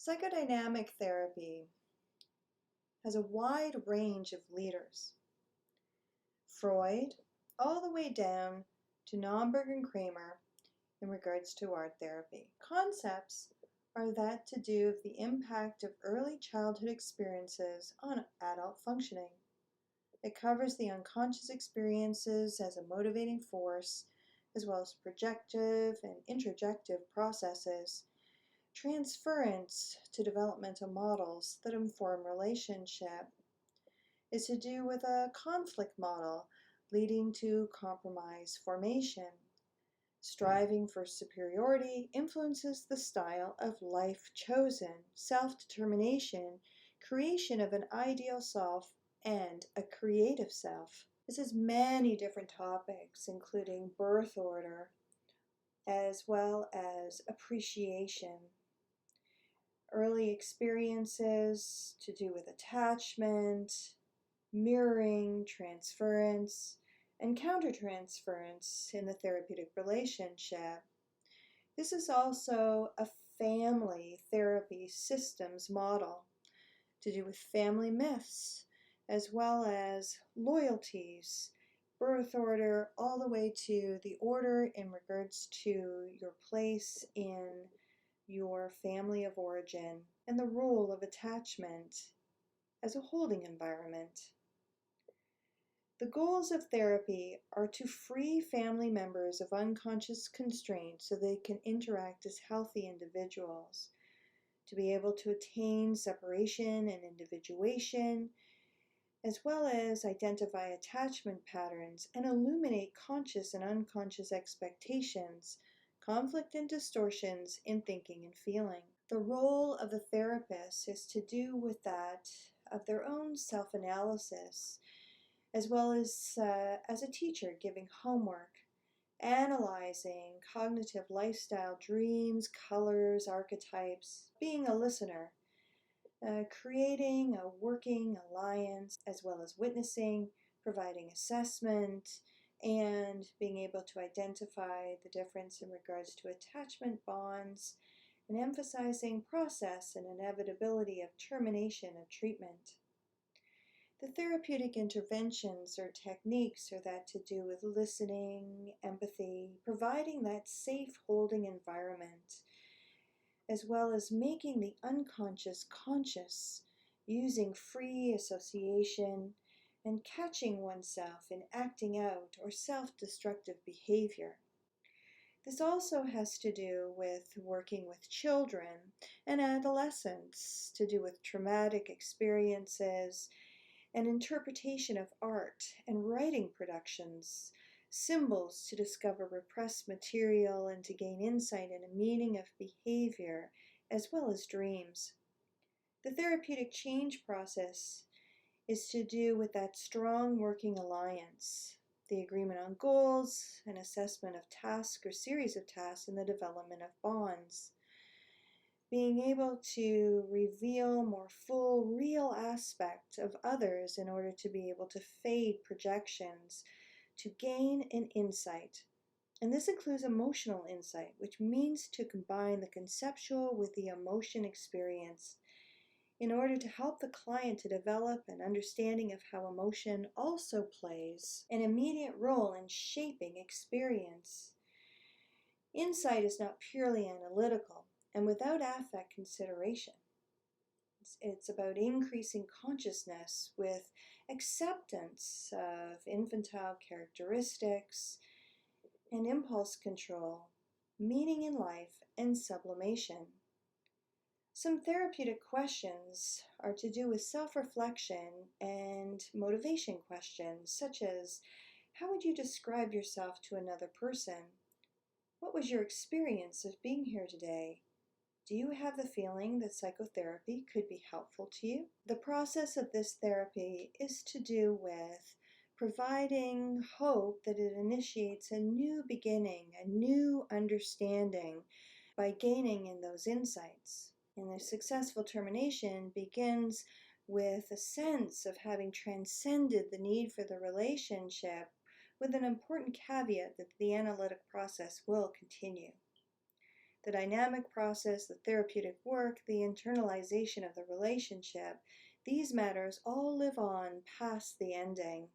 Psychodynamic therapy has a wide range of leaders. Freud, all the way down to Nomberg and Kramer in regards to art therapy. Concepts are that to do with the impact of early childhood experiences on adult functioning. It covers the unconscious experiences as a motivating force, as well as projective and introjective processes, transference to developmental models that inform relationship, is to do with a conflict model leading to compromise formation. Striving for superiority influences the style of life chosen, self-determination, creation of an ideal self, and a creative self. This is many different topics, including birth order, as well as appreciation, early experiences to do with attachment, mirroring, transference, and countertransference in the therapeutic relationship. This is also a family therapy systems model to do with family myths, as well as loyalties, birth order, all the way to the order in regards to your place in your family of origin and the role of attachment as a holding environment. The goals of therapy are to free family members of unconscious constraints so they can interact as healthy individuals, to be able to attain separation and individuation, as well as identify attachment patterns and illuminate conscious and unconscious expectations, conflict and distortions in thinking and feeling. The role of the therapist is to do with that of their own self-analysis, as well as a teacher giving homework, analyzing cognitive lifestyle dreams, colors, archetypes, being a listener, creating a working alliance, as well as witnessing, providing assessment, and being able to identify the difference in regards to attachment bonds, and emphasizing process and inevitability of termination of treatment. The therapeutic interventions or techniques are that to do with listening, empathy, providing that safe holding environment, as well as making the unconscious conscious, using free association, and catching oneself in acting out or self-destructive behavior. This also has to do with working with children and adolescents, to do with traumatic experiences, and interpretation of art and writing productions, symbols to discover repressed material and to gain insight and a meaning of behavior, as well as dreams. The therapeutic change process is to do with that strong working alliance, the agreement on goals, an assessment of tasks or series of tasks, and the development of bonds. Being able to reveal more full, real aspect of others in order to be able to fade projections, to gain an insight. And this includes emotional insight, which means to combine the conceptual with the emotion experience in order to help the client to develop an understanding of how emotion also plays an immediate role in shaping experience. Insight is not purely analytical and without affect consideration. It's about increasing consciousness with acceptance of infantile characteristics and impulse control, meaning in life, and sublimation. Some therapeutic questions are to do with self-reflection and motivation questions, such as, how would you describe yourself to another person? What was your experience of being here today? Do you have the feeling that psychotherapy could be helpful to you? The process of this therapy is to do with providing hope that it initiates a new beginning, a new understanding by gaining in those insights. And the successful termination begins with a sense of having transcended the need for the relationship, with an important caveat that the analytic process will continue. The dynamic process, the therapeutic work, the internalization of the relationship, these matters all live on past the ending.